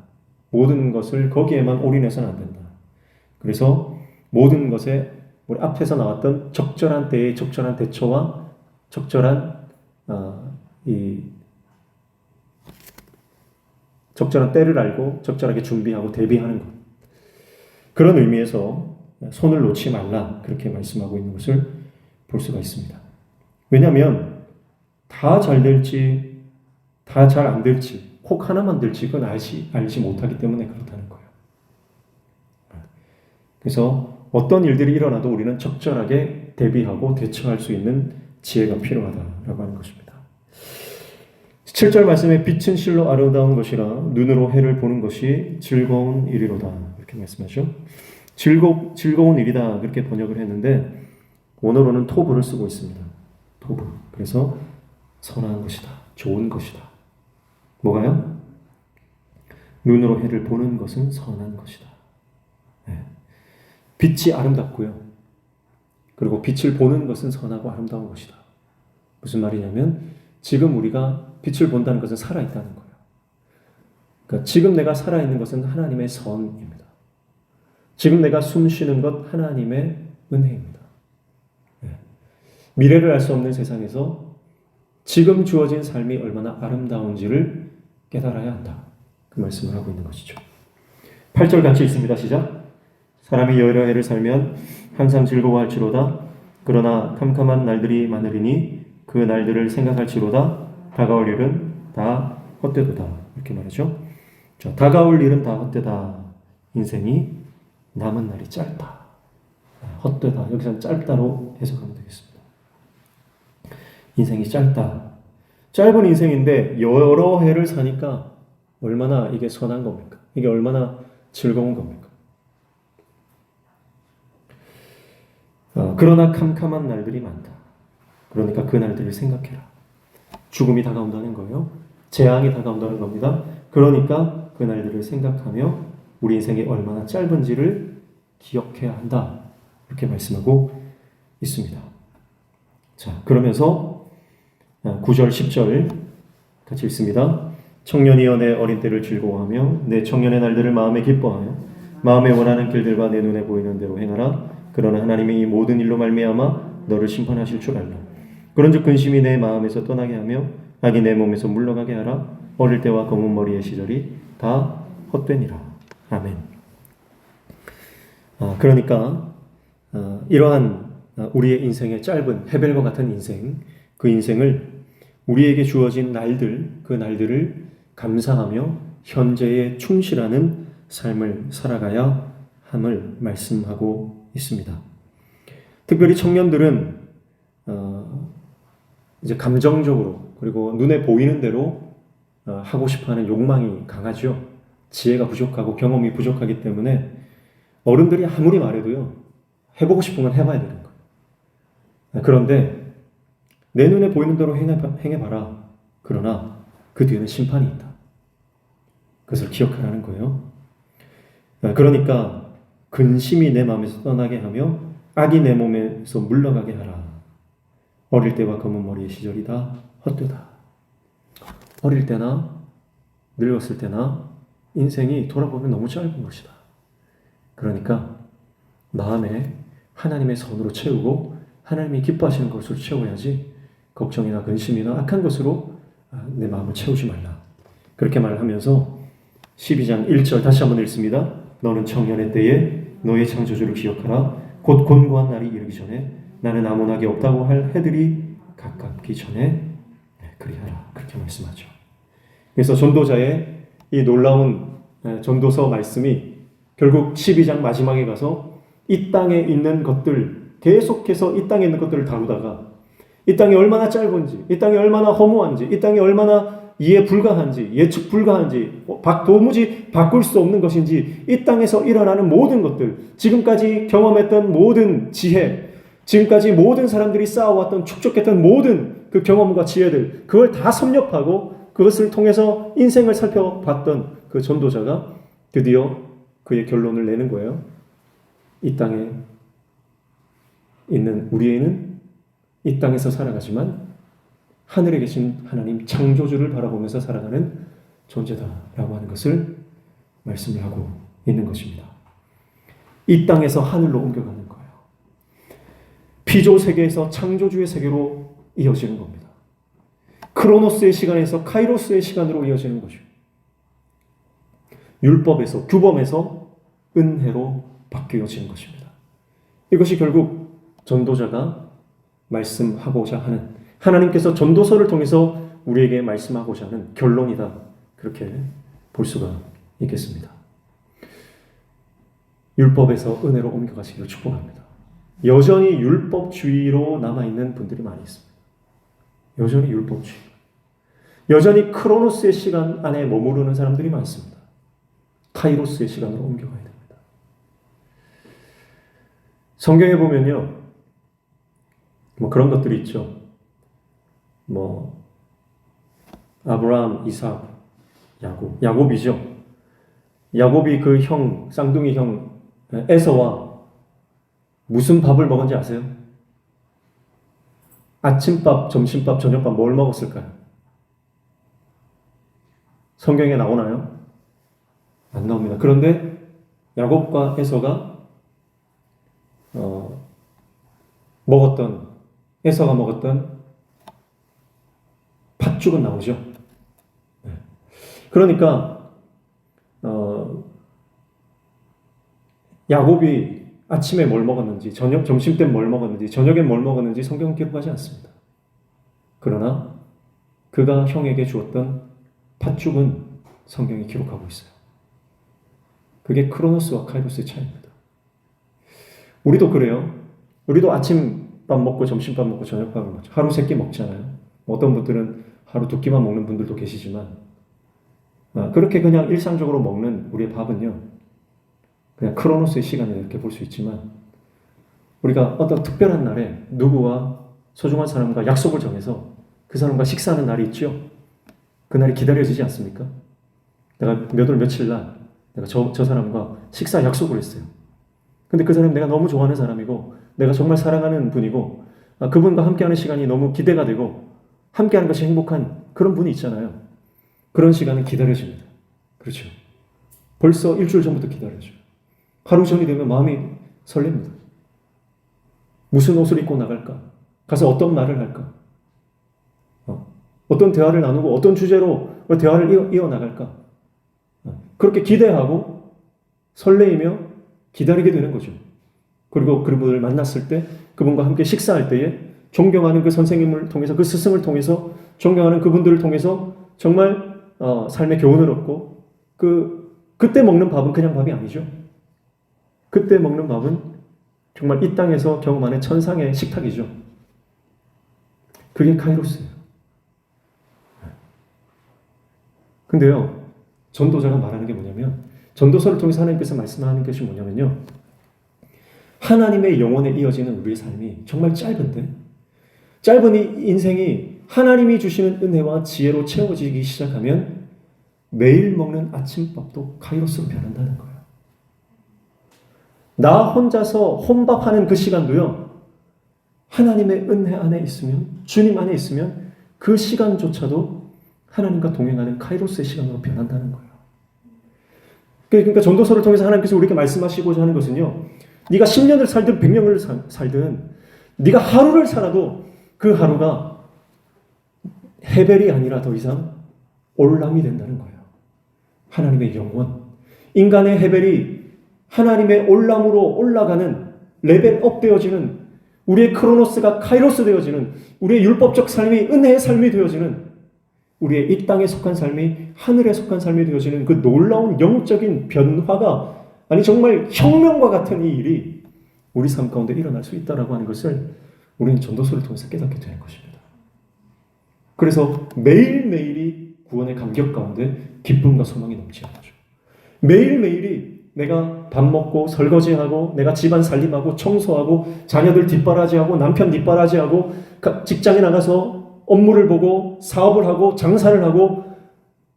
모든 것을 거기에만 올인해서는 안 된다. 그래서 모든 것에 우리 앞에서 나왔던 적절한 때의 적절한 대처와 적절한 적절한 때를 알고 적절하게 준비하고 대비하는 것. 그런 의미에서 손을 놓지 말라 그렇게 말씀하고 있는 것을 볼 수가 있습니다. 왜냐하면 다 잘 될지 다 잘 안 될지 혹 하나만 될지 그건 알지 못하기 때문에 그렇다는 거예요. 그래서 어떤 일들이 일어나도 우리는 적절하게 대비하고 대처할 수 있는 지혜가 필요하다라고 하는 것입니다. 7절 말씀에 빛은 실로 아름다운 것이라 눈으로 해를 보는 것이 즐거운 일이로다 이렇게 말씀하죠. 즐거운 일이다 그렇게 번역을 했는데 원어로는 토브를 쓰고 있습니다. 토브. 그래서 선한 것이다. 좋은 것이다. 뭐가요? 눈으로 해를 보는 것은 선한 것이다. 빛이 아름답고요. 그리고 빛을 보는 것은 선하고 아름다운 것이다. 무슨 말이냐면 지금 우리가 빛을 본다는 것은 살아있다는 거예요. 그러니까 지금 내가 살아있는 것은 하나님의 선입니다. 지금 내가 숨 쉬는 것 하나님의 은혜입니다. 미래를 알 수 없는 세상에서 지금 주어진 삶이 얼마나 아름다운지를 깨달아야 한다. 그 말씀을 하고 있는 것이죠. 8절 같이 읽습니다. 시작. 사람이 여러 해를 살면 항상 즐거워할지로다. 그러나 캄캄한 날들이 많으리니 그 날들을 생각할지로다. 다가올 일은 다 헛되도다. 이렇게 말하죠. 자, 다가올 일은 다 헛되다. 인생이 남은 날이 짧다. 헛되다. 여기서는 짧다로 해석하면 되겠습니다. 인생이 짧다. 짧은 인생인데 여러 해를 사니까 얼마나 이게 선한 겁니까? 이게 얼마나 즐거운 겁니까? 그러나 캄캄한 날들이 많다. 그러니까 그 날들을 생각해라. 죽음이 다가온다는 거예요. 재앙이 다가온다는 겁니다. 그러니까 그 날들을 생각하며 우리 인생이 얼마나 짧은지를 기억해야 한다. 이렇게 말씀하고 있습니다. 자, 그러면서 9절, 10절 같이 읽습니다. 청년이여 내 어린 때를 즐거워하며 내 청년의 날들을 마음에 기뻐하여 마음에 원하는 길들과 내 눈에 보이는 대로 행하라. 그러나 하나님이 이 모든 일로 말미암아 너를 심판하실 줄 알라. 그런즉 근심이 내 마음에서 떠나게 하며 악이 내 몸에서 물러가게 하라. 어릴 때와 검은 머리의 시절이 다 헛되니라. 아멘. 그러니까 이러한 우리의 인생의 짧은 헤벨과 같은 인생, 그 인생을 우리에게 주어진 날들, 그 날들을 감사하며 현재에 충실하는 삶을 살아가야 함을 말씀하고 있습니다. 특별히 청년들은 이제 감정적으로 그리고 눈에 보이는 대로 하고 싶어하는 욕망이 강하죠. 지혜가 부족하고 경험이 부족하기 때문에 어른들이 아무리 말해도요, 해보고 싶은 건 해봐야 되는 거예요. 그런데 내 눈에 보이는 대로 행해봐라. 그러나 그 뒤에는 심판이 있다. 그것을 기억하라는 거예요. 그러니까 근심이 내 마음에서 떠나게 하며 악이 내 몸에서 물러가게 하라. 어릴 때와 검은 머리의 시절이 다 헛되다. 어릴 때나 늙었을 때나 인생이 돌아보면 너무 짧은 것이다. 그러니까 마음에 하나님의 선으로 채우고 하나님이 기뻐하시는 것으로 채워야지 걱정이나 근심이나 악한 것으로 내 마음을 채우지 말라. 그렇게 말하면서 12장 1절 다시 한번 읽습니다. 너는 청년의 때에 너의 창조주를 기억하라. 곧 곤고한 날이 이르기 전에 나는 아무나게 없다고 할 해들이 가깝기 전에 그리하라. 그렇게 말씀하죠. 그래서 전도자의 이 놀라운 전도서 말씀이 결국 12장 마지막에 가서 이 땅에 있는 것들, 계속해서 이 땅에 있는 것들을 다루다가 이 땅이 얼마나 짧은지, 이 땅이 얼마나 허무한지, 이 땅이 얼마나 이해 불가한지, 예측 불가한지, 도무지 바꿀 수 없는 것인지, 이 땅에서 일어나는 모든 것들, 지금까지 경험했던 모든 지혜, 지금까지 모든 사람들이 쌓아왔던 축적했던 모든 그 경험과 지혜들, 그걸 다 섭렵하고 그것을 통해서 인생을 살펴봤던 그 전도자가 드디어 그의 결론을 내는 거예요. 이 땅에 있는 우리는 이 땅에서 살아가지만 하늘에 계신 하나님 창조주를 바라보면서 살아가는 존재다라고 하는 것을 말씀을 하고 있는 것입니다. 이 땅에서 하늘로 옮겨가는 거예요. 피조 세계에서 창조주의 세계로 이어지는 겁니다. 크로노스의 시간에서 카이로스의 시간으로 이어지는 거죠. 율법에서, 규범에서 은혜로 바뀌어지는 것입니다. 이것이 결국 전도자가 말씀하고자 하는, 하나님께서 전도서를 통해서 우리에게 말씀하고자 하는 결론이다. 그렇게 볼 수가 있겠습니다. 율법에서 은혜로 옮겨가시기를 축복합니다. 여전히 율법주의로 남아있는 분들이 많이 있습니다. 여전히 율법주의. 여전히 크로노스의 시간 안에 머무르는 사람들이 많습니다. 카이로스의 시간으로 옮겨가야 됩니다. 성경에 보면요, 그런 것들이 있죠. 아브라함, 이삭, 야곱이죠. 야곱이 그 형, 쌍둥이 형 에서와 무슨 밥을 먹은지 아세요? 아침밥, 점심밥, 저녁밥 뭘 먹었을까요? 성경에 나오나요? 안 나옵니다. 그런데 야곱과 에서가 에서가 먹었던 팥죽은 나오죠. 그러니까 야곱이 아침에 뭘 먹었는지, 점심 때 뭘 먹었는지, 저녁에 뭘 먹었는지 성경은 기록하지 않습니다. 그러나 그가 형에게 주었던 팥죽은 성경이 기록하고 있어요. 그게 크로노스와 카이로스의 차이입니다. 우리도 그래요. 우리도 아침밥 먹고 점심밥 먹고 저녁밥을 먹죠. 하루 3끼 먹잖아요. 어떤 분들은 하루 2끼만 먹는 분들도 계시지만 그렇게 그냥 일상적으로 먹는 우리의 밥은요, 그냥 크로노스의 시간을 이렇게 볼 수 있지만 우리가 어떤 특별한 날에 누구와 소중한 사람과 약속을 정해서 그 사람과 식사하는 날이 있죠. 그 날이 기다려지지 않습니까? 내가 몇 월 며칠 날 내가 저 사람과 식사 약속을 했어요. 근데 그 사람이 내가 너무 좋아하는 사람이고 내가 정말 사랑하는 분이고 그분과 함께하는 시간이 너무 기대가 되고 함께하는 것이 행복한 그런 분이 있잖아요. 그런 시간은 기다려집니다. 그렇죠. 벌써 일주일 전부터 기다려져요. 하루 전이 되면 마음이 설렙니다. 무슨 옷을 입고 나갈까? 가서 어떤 말을 할까? 어떤 대화를 나누고 어떤 주제로 대화를 이어나갈까? 그렇게 기대하고 설레이며 기다리게 되는 거죠. 그리고 그분을 만났을 때 그분과 함께 식사할 때에 존경하는 그 선생님을 통해서, 그 스승을 통해서, 존경하는 그분들을 통해서 정말 삶의 교훈을 얻고 그때 먹는 밥은 그냥 밥이 아니죠. 그때 먹는 밥은 정말 이 땅에서 경험하는 천상의 식탁이죠. 그게 카이로스예요. 근데요, 전도자가 말하는 게 뭐냐면, 전도서를 통해서 하나님께서 말씀하는 것이 뭐냐면요, 하나님의 영혼에 이어지는 우리의 삶이 정말 짧은 이 인생이 하나님이 주시는 은혜와 지혜로 채워지기 시작하면 매일 먹는 아침밥도 카이로스로 변한다는 거예요. 나 혼자서 혼밥하는 그 시간도요, 하나님의 은혜 안에 있으면, 주님 안에 있으면 그 시간조차도 하나님과 동행하는 카이로스의 시간으로 변한다는 거예요. 그러니까 전도서를 통해서 하나님께서 우리에게 말씀하시고자 하는 것은요, 네가 10년을 살든 100년을 살든 네가 하루를 살아도 그 하루가 헤벨이 아니라 더 이상 올람이 된다는 거예요. 하나님의 영원, 인간의 헤벨이 하나님의 올람으로 올라가는, 레벨업 되어지는, 우리의 크로노스가 카이로스 되어지는, 우리의 율법적 삶이 은혜의 삶이 되어지는, 우리의 이 땅에 속한 삶이 하늘에 속한 삶이 되어지는 그 놀라운 영적인 변화가, 아니 정말 혁명과 같은 이 일이 우리 삶 가운데 일어날 수 있다라고 하는 것을 우리는 전도서를 통해서 깨닫게 되는 것입니다. 그래서 매일매일이 구원의 감격 가운데 기쁨과 소망이 넘치는 거죠. 매일매일이 내가 밥 먹고 설거지하고 내가 집안 살림하고 청소하고 자녀들 뒷바라지하고 남편 뒷바라지하고 직장에 나가서 업무를 보고 사업을 하고 장사를 하고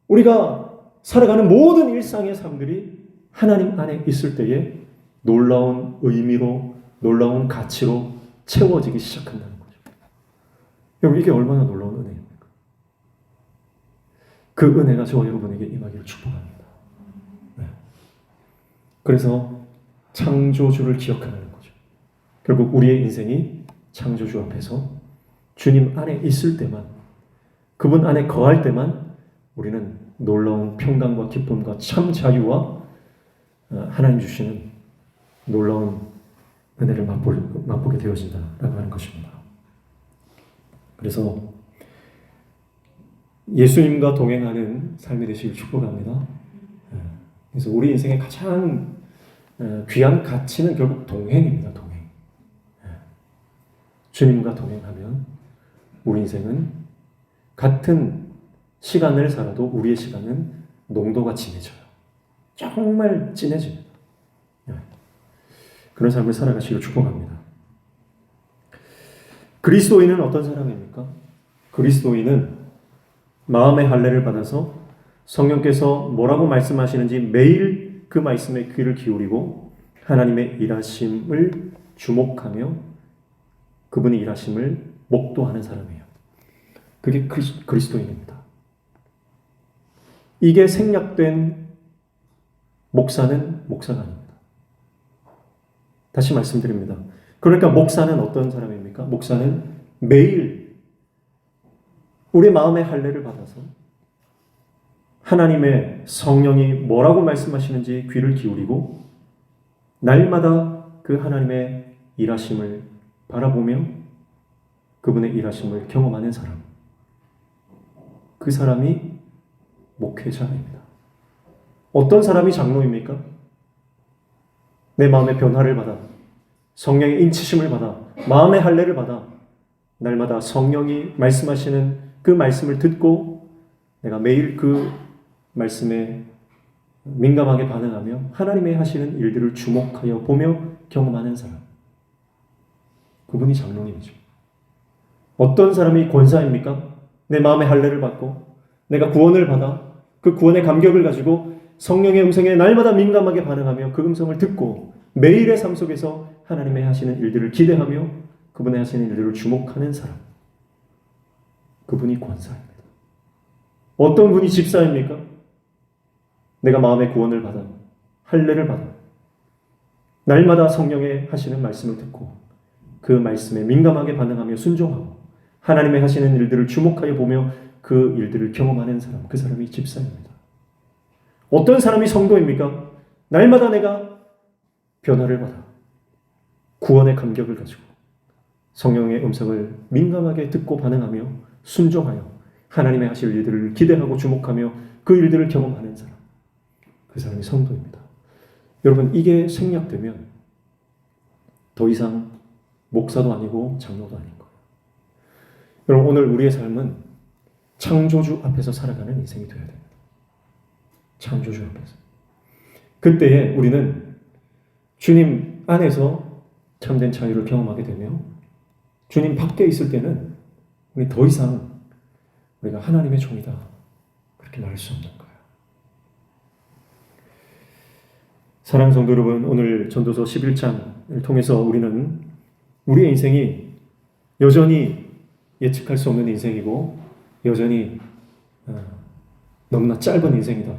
우리가 살아가는 모든 일상의 삶들이 하나님 안에 있을 때에 놀라운 의미로, 놀라운 가치로 채워지기 시작한다는 거죠. 여러분, 이게 얼마나 놀라운 은혜입니까? 그 은혜가 저와 여러분에게 임하기를 축복합니다. 네. 그래서 창조주를 기억하는 거죠. 결국 우리의 인생이 창조주 앞에서 주님 안에 있을 때만, 그분 안에 거할 때만 우리는 놀라운 평강과 기쁨과 참 자유와 하나님 주시는 놀라운 은혜를 맛보게 되어진다라고 하는 것입니다. 그래서 예수님과 동행하는 삶이 되시길 축복합니다. 그래서 우리 인생의 가장 귀한 가치는 결국 동행입니다. 동행. 주님과 동행하면 우리 인생은 같은 시간을 살아도 우리의 시간은 농도가 진해져요. 정말 진해집니다. 그런 삶을 살아가시길 축복합니다. 그리스도인은 어떤 사람입니까? 그리스도인은 마음의 할례를 받아서 성령께서 뭐라고 말씀하시는지 매일 그 말씀에 귀를 기울이고 하나님의 일하심을 주목하며 그분의 일하심을 목도하는 사람이에요. 그게 그리스도인입니다. 이게 생략된 목사는 목사가 아닙니다. 다시 말씀드립니다. 그러니까 목사는 어떤 사람입니까? 목사는 매일 우리 마음의 할례를 받아서 하나님의 성령이 뭐라고 말씀하시는지 귀를 기울이고 날마다 그 하나님의 일하심을 바라보며 그분의 일하심을 경험하는 사람, 그 사람이 목회자입니다. 어떤 사람이 장로입니까? 내 마음의 변화를 받아 성령의 인치심을 받아 마음의 할례를 받아 날마다 성령이 말씀하시는 그 말씀을 듣고 내가 매일 그 말씀에 민감하게 반응하며 하나님의 하시는 일들을 주목하여 보며 경험하는 사람, 그분이 장로님이죠. 어떤 사람이 권사입니까? 내 마음의 할례를 받고 내가 구원을 받아 그 구원의 감격을 가지고 성령의 음성에 날마다 민감하게 반응하며 그 음성을 듣고 매일의 삶 속에서 하나님의 하시는 일들을 기대하며 그분의 하시는 일들을 주목하는 사람, 그분이 권사입니다. 어떤 분이 집사입니까? 내가 마음의 구원을 받아 할례를 받아 날마다 성령의 하시는 말씀을 듣고 그 말씀에 민감하게 반응하며 순종하고 하나님의 하시는 일들을 주목하여 보며 그 일들을 경험하는 사람, 그 사람이 집사입니다. 어떤 사람이 성도입니까? 날마다 내가 변화를 받아 구원의 감격을 가지고 성령의 음성을 민감하게 듣고 반응하며 순종하여 하나님의 하실 일들을 기대하고 주목하며 그 일들을 경험하는 사람, 그 사람이 성도입니다. 여러분, 이게 생략되면 더 이상 목사도 아니고 장로도 아닌 거예요. 여러분, 오늘 우리의 삶은 창조주 앞에서 살아가는 인생이 되어야 됩니다. 창조주 앞에서. 그때에 우리는 주님 안에서 참된 자유를 경험하게 되며 주님 밖에 있을 때는 우리 더 이상 우리가 하나님의 종이다 그렇게 말할 수 없는 거예요. 사랑하는 성도 여러분, 오늘 전도서 11장을 통해서 우리는 우리의 인생이 여전히 예측할 수 없는 인생이고 여전히 너무나 짧은 인생이다.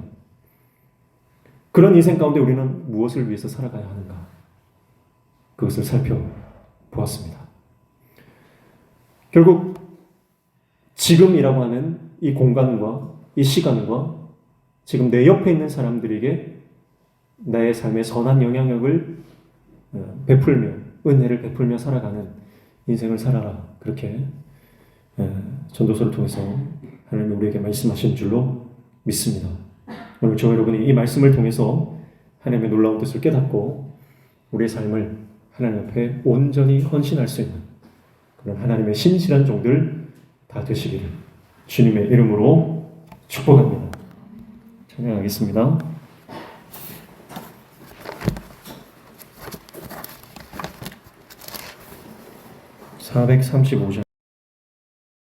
그런 인생 가운데 우리는 무엇을 위해서 살아가야 하는가? 그것을 살펴보았습니다. 결국 지금이라고 하는 이 공간과 이 시간과 지금 내 옆에 있는 사람들에게 나의 삶의 선한 영향력을 베풀며 은혜를 베풀며 살아가는 인생을 살아라. 그렇게 전도서를 통해서 하나님이 우리에게 말씀하신 줄로 믿습니다. 오늘 저와 여러분이 이 말씀을 통해서 하나님의 놀라운 뜻을 깨닫고 우리의 삶을 하나님 앞에 온전히 헌신할 수 있는 그런 하나님의 신실한 종들 다 되시기를 주님의 이름으로 축복합니다. 찬양하겠습니다. 435장